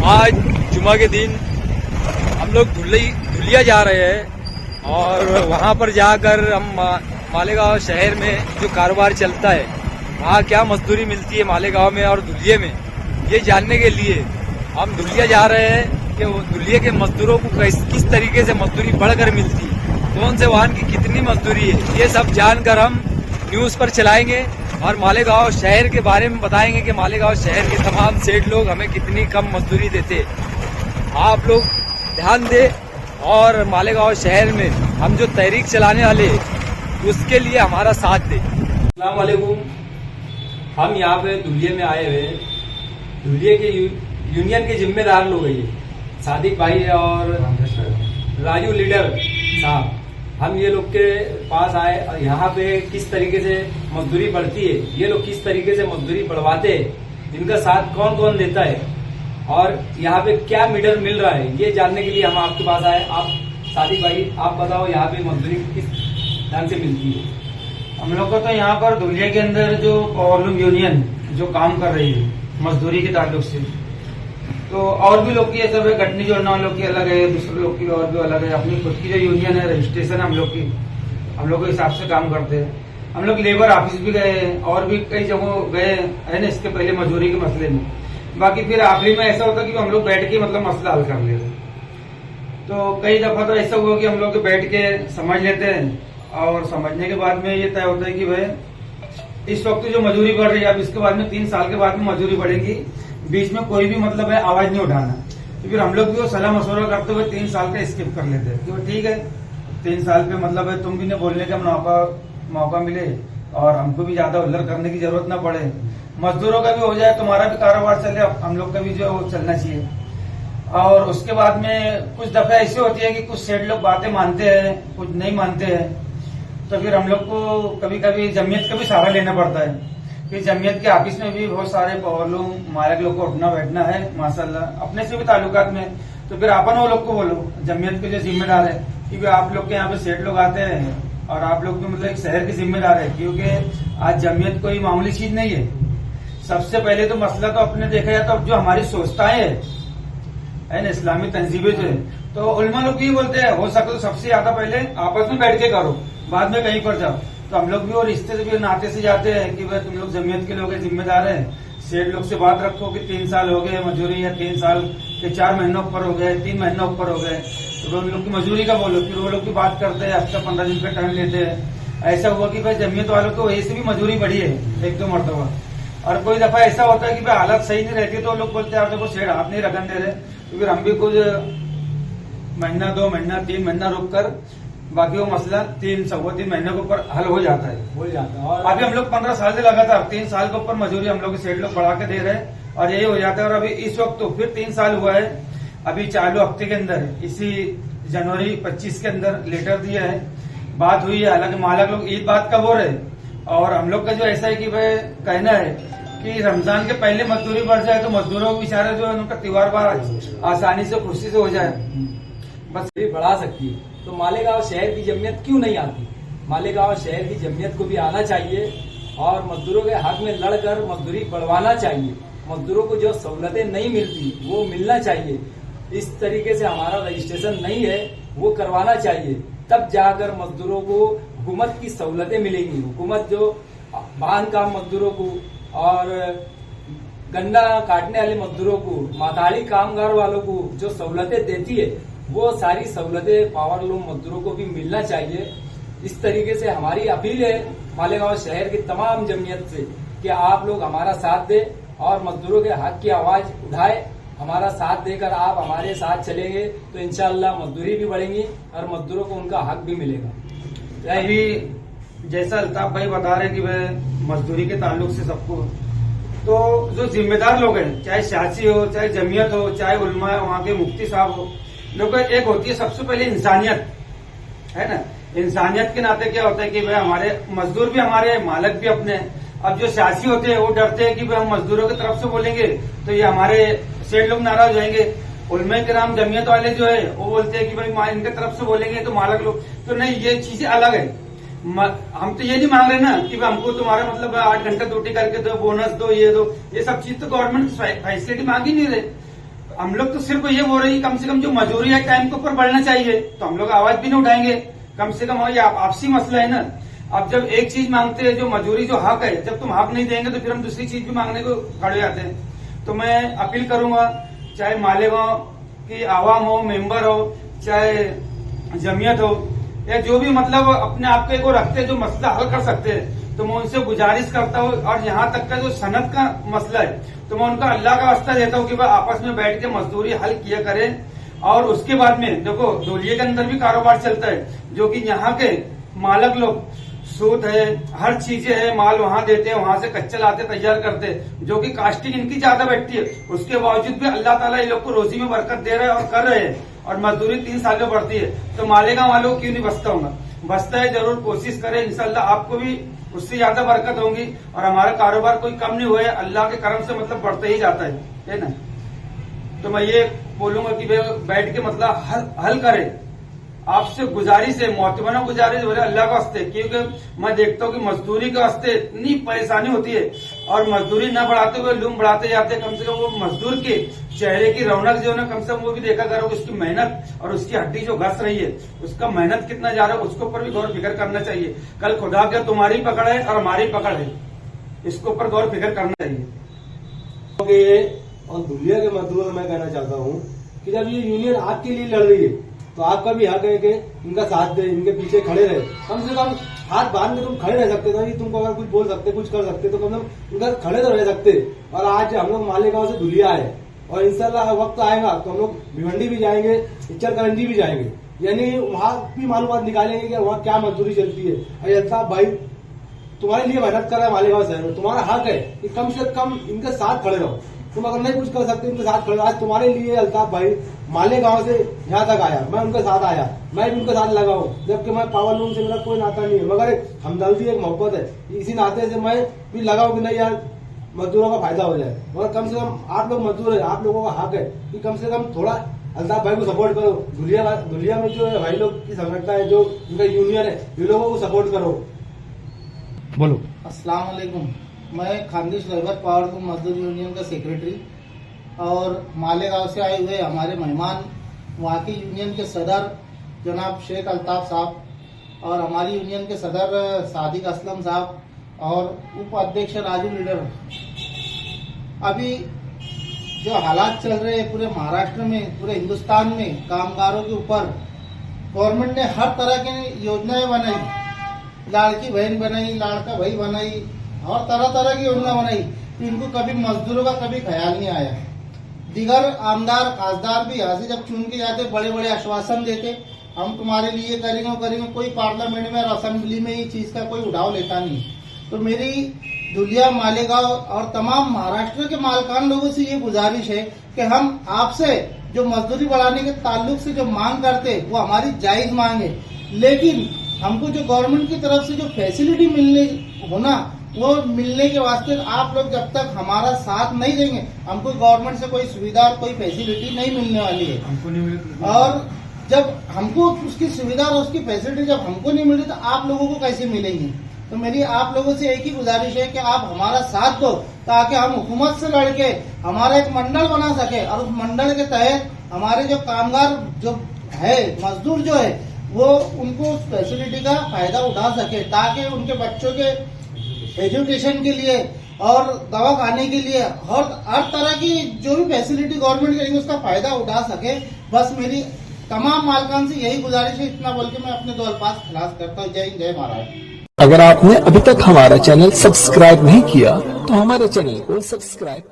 आज जुमा के दिन हम लोग धुलिया जा रहे हैं और वहाँ पर जाकर हम मालेगांव शहर में जो कारोबार चलता है वहाँ क्या मजदूरी मिलती है मालेगांव में और धुलिये में, ये जानने के लिए हम धुलिया जा रहे हैं कि वो धुलिये के मजदूरों को किस तरीके से मजदूरी बढ़कर मिलती है, कौन से वाहन की कितनी मजदूरी है, ये सब जानकर हम न्यूज़ पर चलाएंगे और मालेगांव शहर के बारे में बताएंगे कि मालेगांव शहर के तमाम सेठ लोग हमें कितनी कम मजदूरी देते। आप लोग ध्यान दें और मालेगांव शहर में हम जो तहरीक चलाने वाले उसके लिए हमारा साथ दें। अस्सलाम वालेकुम। हम यहाँ पे धुलिये में आए हुए, धुलिये के यूनियन के जिम्मेदार लोग हैं, सादिक भाई और राजू लीडर साहब। हम ये लोग के पास आए और यहाँ पे किस तरीके से मजदूरी बढ़ती है, ये लोग किस तरीके से मजदूरी बढ़वाते हैं, इनका साथ कौन कौन देता है और यहाँ पे क्या मीटर मिल रहा है, ये जानने के लिए हम आपके पास आए। आप सादिक भाई आप बताओ यहाँ पे मजदूरी किस ढंग से मिलती है? हम लोग को तो यहाँ पर धुलिया के अंदर जो पावरलूम यूनियन जो काम कर रही है मजदूरी के ताल्लुक से, तो और भी लोग की सब है, गठनी जोड़ना वालों की अलग है, दूसरे लोग की और भी अलग है। अपनी खुद की जो यूनियन है, रजिस्ट्रेशन हम लोग की, हम लोग के हिसाब से काम करते हैं। हम लोग लेबर ऑफिस भी गए और भी कई जगहों गए है ना इसके पहले मजदूरी के मसले में। बाकी फिर आखिरी में ऐसा होता कि हम लोग बैठ के मतलब मसला हल कर लेते। तो कई दफा तो ऐसा हुआ कि हम लोग बैठ के समझ लेते हैं और समझने के बाद में ये तय होता है कि भाई इस वक्त जो मजदूरी बढ़ रही है, अब इसके बाद में 3 साल के बाद में मजदूरी बढ़ेगी, बीच में कोई भी मतलब है आवाज नहीं उठाना। तो फिर हम लोग भी वो सलाह मशवरा करते हुए 3 साल का स्किप कर लेते हैं कि ठीक है 3 साल पे मतलब है तुम भी ने बोलने का मौका मिले और हमको भी ज्यादा उल्लर करने की जरूरत ना पड़े, मजदूरों का भी हो जाए, तुम्हारा भी कारोबार चले, हम लोग का भी जो वो चलना चाहिए। और उसके बाद में कुछ दफे ऐसी होती है कि कुछ सेठ लोग बातें मानते हैं, कुछ नहीं मानते हैं, तो फिर हम लोग को कभी कभी जमीयत का भी सहारा लेना पड़ता है। कि जमीयत के ऑफिस में भी बहुत सारे पावरलूम मालिक लोग को उठना बैठना है माशाल्लाह, अपने से भी ताल्लुकात में, तो फिर अपन वो लोग को बोलो जमीयत के जो जिम्मेदार है कि भाई आप लोग के यहाँ पे सेठ लोग आते हैं और आप लोग भी मतलब एक शहर के जिम्मेदार है, क्योंकि आज जमीयत कोई मामूली चीज नहीं है। सबसे पहले तो मसला तो अपने देखा जाए तो जो हमारी सोचताएं है ना इस्लामी तंजीबें जो है, तो उलमा लोग भी बोलते हैं हो सके तो सबसे ज्यादा पहले आपस में बैठ के करो, बाद में कहीं पर जाओ। तो हम लोग भी और रिश्ते से भी नाते से जाते हैं कि भाई तुम लोग जमीयत के लोग जिम्मेदार हैं, सेठ लोग से बात रखो कि 3 साल हो गए मजदूरी, या 3 साल के 4 महीनों ऊपर हो गए, 3 महीनों ऊपर हो गए, तो उन लोग की मजदूरी का बोलो। फिर वो लोग की बात करते हैं, हफ्ता 15 दिन का टाइम लेते हैं। ऐसा हुआ कि भाई जमीयत वालों को वैसे भी मजदूरी बढ़ी है 1-2 मरतबा, और कोई दफा ऐसा होता है कि भाई हालत सही नहीं रहती तो लोग बोलते हैं देखो सेठ हाथ नहीं रखन दे रहे, तो फिर हम भी कुछ महीना 2 महीना 3 महीना रुक कर बाकी वो मसला 3-3 महीने के ऊपर हल हो जाता है। और अभी हम लोग 15 साल से लगातार 3 साल के ऊपर मजदूरी हम लोग सेठ लोग बढ़ा के दे रहे हैं और यही हो जाता है। और अभी इस वक्त तो फिर 3 साल हुआ है, अभी चालू हफ्ते के अंदर इसी जनवरी 25 के अंदर लेटर दिया है, बात हुई है। हालांकि मालिक लोग ईद बात का बोल रहे और हम लोग का जो ऐसा है कि भाई कहना है कि रमजान के पहले मजदूरी बढ़ जाए तो मजदूरों को बेचारे जो है उनका त्योहार बार आसानी से खुशी से हो जाए, बस ये बढ़ा सकती है। तो मालेगांव शहर की जमीयत क्यों नहीं आती? मालेगांव शहर की जमीयत को भी आना चाहिए और मजदूरों के हक में लड़कर मजदूरी बढ़वाना चाहिए। मजदूरों को जो सहूलतें नहीं मिलती वो मिलना चाहिए। इस तरीके से हमारा रजिस्ट्रेशन नहीं है वो करवाना चाहिए, तब जाकर मजदूरों को हुकूमत की सहूलतें मिलेंगी। हुकूमत जो बांध काम मजदूरों को और गन्ना काटने वाले मजदूरों को, माताड़ी कामगार वालों को जो सहूलतें देती है वो सारी सहूलतें पावरलूम मजदूरों को भी मिलना चाहिए। इस तरीके से हमारी अपील है मालेगांव शहर की तमाम जमीयत से कि आप लोग हमारा साथ दें और मजदूरों के हक की आवाज उठाए। हमारा साथ देकर आप हमारे साथ चलेंगे तो इंशाअल्लाह मजदूरी भी बढ़ेंगी और मजदूरों को उनका हक भी मिलेगा। अभी जैसा अल्ताफ भाई बता रहे कि भाई मजदूरी के ताल्लुक से सबको, तो जो जिम्मेदार लोग हैं, चाहे सियासी हो, चाहे जमीयत हो, चाहे उलमा वहाँ के मुफ्ती साहब हो, लोग एक होती है सबसे पहले इंसानियत, है ना। इंसानियत के नाते क्या होता है कि भाई हमारे मजदूर भी हमारे, मालिक भी अपने। अब जो सियासी होते हैं वो डरते हैं कि भाई हम मजदूरों की तरफ से बोलेंगे तो ये हमारे सेठ लोग नाराज होंगे। उलमा किराम जमीयत वाले जो है वो बोलते हैं कि भाई इनके तरफ से बोलेंगे तो मालिक लोग, तो नहीं, ये चीजें अलग है। हम तो ये नहीं मांग रहे ना कि हमको तुम्हारा मतलब 8 घंटे ड्यूटी करके दो, बोनस दो, ये सब चीज तो गवर्नमेंट फैसिलिटी मांग ही नहीं रहे। हम लोग तो सिर्फ ये बोल रहे हैं कम से कम जो मजदूरी है टाइम के ऊपर बढ़ना चाहिए, तो हम लोग आवाज भी नहीं उठाएंगे। कम से कम ये आपसी मसला है ना। अब जब एक चीज मांगते हैं जो मजदूरी जो हक है, जब तुम हक नहीं देंगे तो फिर हम दूसरी चीज भी मांगने को खड़े जाते हैं। तो मैं अपील करूंगा, चाहे मालेगांव की आवाम हो, मेंबर हो, चाहे जमीयत हो, या जो भी मतलब अपने आप को रखते हैं जो मसला हल कर सकते हैं, तो मैं उनसे गुजारिश करता हूँ। और यहाँ तक का जो सनत का मसला है, तो मैं उनका अल्लाह का वास्ता देता हूँ कि भाई आपस में बैठ के मजदूरी हल किया करें। और उसके बाद में देखो धुलिया के अंदर भी कारोबार चलता है, जो कि यहाँ के मालक लोग सूद है, हर चीजें है, माल वहां देते हैं, वहां से कच्चा लाते तैयार करते हैं, जो कि कास्टिंग इनकी ज्यादा बैठती है। उसके बावजूद भी अल्लाह ताला इन लोग को रोजी में बरकत दे रहा है और कर रहे हैं, और मजदूरी 3 साल में बढ़ती है। तो मालेगांव वालों को क्यों नहीं बसता होगा? बसता है, जरूर कोशिश करें, इंशाल्लाह आपको भी उससे ज्यादा बरकत होगी और हमारा कारोबार कोई कम नहीं हुआ है, अल्लाह के करम से मतलब बढ़ते ही जाता है ना। तो मैं ये बोलूंगा कि बैठ के मतलब हल करें। आपसे गुजारिश है, मोहतबना गुजारिश बोले अल्लाह का वास्ते, क्योंकि मैं देखता हूँ कि मजदूरी के वास्ते इतनी परेशानी होती है, और मजदूरी न बढ़ाते हुए लूम बढ़ाते जाते हैं। कम से कम वो मजदूर के चेहरे की रौनक जो है ना, कम से कम वो भी देखा करो, उसकी मेहनत और उसकी हड्डी जो घस रही है, उसका मेहनत कितना जा रहा है, उसके ऊपर भी गौर फिक्र करना चाहिए। कल खुदा के तुम्हारी पकड़ है और हमारी पकड़ है, इसके ऊपर गौर फिक्र करना चाहिए। और धुलिया के मजदूरों को मैं कहना चाहता हूँ कि जब ये यूनियन आपके लिए लड़ रही है, तो आपका भी हक है कि इनका साथ दे, इनके पीछे खड़े रहे। कम से कम हाथ बांध के तुम खड़े रह सकते थे, तुमको अगर कुछ बोल सकते, कुछ कर सकते, तो कम से कम इनका खड़े तो रह सकते। और आज हम लोग मालेगांव से धुलिया आए, और इंशाल्लाह वक्त आएगा तो हम लोग भिवंडी भी जाएंगे, इचलकरंजी भी जाएंगे, यानी वहां भी मालूमात निकालेंगे कि वहाँ क्या मजदूरी चलती है। अरे अल्ताफ भाई तुम्हारे लिए मेहनत कर रहा है मालेगांव शहर में, तुम्हारा हक है कि कम से कम इनके साथ खड़े रहो। तुम अगर नहीं कुछ कर सकते इनके साथ खड़े, आज तुम्हारे लिए अल्ताफ भाई मालेगांव से यहाँ तक आया, मैं उनके साथ आया, मैं भी उनके साथ लगा हूँ, जबकि मैं पावर लूम से मेरा कोई नाता नहीं है, मगर एक हमदर्दी एक मोहब्बत है, इसी नाते से मैं भी लगा हूँ कि नहीं यार मजदूरों का फायदा हो जाए। मगर कम से कम आप लोग मजदूर है, आप लोगों का हक है कि कम से कम थोड़ा अल्ताफ भाई को सपोर्ट करो। धुलिया में जो है भाई लोग की संगठन है, जो उनका यूनियन है, इन लोगों को सपोर्ट करो। बोलो। अस्सलाम वालेकुम, मैं खानदेश लेबर पावर लूम मजदूर यूनियन का सेक्रेटरी और मालेगांव से आए हुए हमारे मेहमान, वहाँ की यूनियन के सदर जनाब शेख अल्ताफ साहब और हमारी यूनियन के सदर सादिक असलम साहब और उपाध्यक्ष राजू लीडर। अभी जो हालात चल रहे हैं पूरे महाराष्ट्र में, पूरे हिंदुस्तान में, कामगारों के ऊपर गवर्नमेंट ने हर तरह की योजनाएं बनाई, लाड़की बहन बनाई, लाड़का भाई बनाई और तरह तरह की योजना बनाई, तो इनको कभी मजदूरों का कभी ख्याल नहीं आया। दिगर आमदार खासदार भी यहाँ से जब चुन के जाते बड़े बड़े आश्वासन देते, हम तुम्हारे लिए करेंगे, कोई पार्लियामेंट में और असेंबली में ये चीज का कोई उठाव लेता नहीं। तो मेरी धुलिया, मालेगांव और तमाम महाराष्ट्र के मालकान लोगों से ये गुजारिश है कि हम आपसे जो मजदूरी बढ़ाने के ताल्लुक से जो मांग करते वो हमारी जायज मांग है, लेकिन हमको जो गवर्नमेंट की तरफ से जो फैसिलिटी मिलने होना वो मिलने के वास्ते आप लोग जब तक हमारा साथ नहीं देंगे, हमको गवर्नमेंट से कोई सुविधा और कोई फैसिलिटी नहीं मिलने वाली है। हमको नहीं मिले, और जब हमको उसकी सुविधा और उसकी फैसिलिटी जब हमको नहीं मिली तो आप लोगों को कैसे मिलेंगी? तो मेरी आप लोगों से एक ही गुजारिश है कि आप हमारा साथ दो, ताकि हम हुकूमत से लड़के हमारा एक मंडल बना सके और उस मंडल के तहत हमारे जो कामगार जो है, मजदूर जो है, वो उनको उस फैसिलिटी का फायदा उठा सके, ताकि उनके बच्चों के एजुकेशन के लिए और दवा खाने के लिए और हर तरह की जो भी फैसिलिटी गवर्नमेंट करेगी उसका फायदा उठा सके। बस मेरी तमाम मालकान से यही गुजारिश है। इतना बोल के मैं अपने 2 अल्फाज खलास करता हूँ। जय हिंद, जय महाराष्ट्र। अगर आपने अभी तक हमारा चैनल सब्सक्राइब नहीं किया तो हमारे चैनल को सब्सक्राइब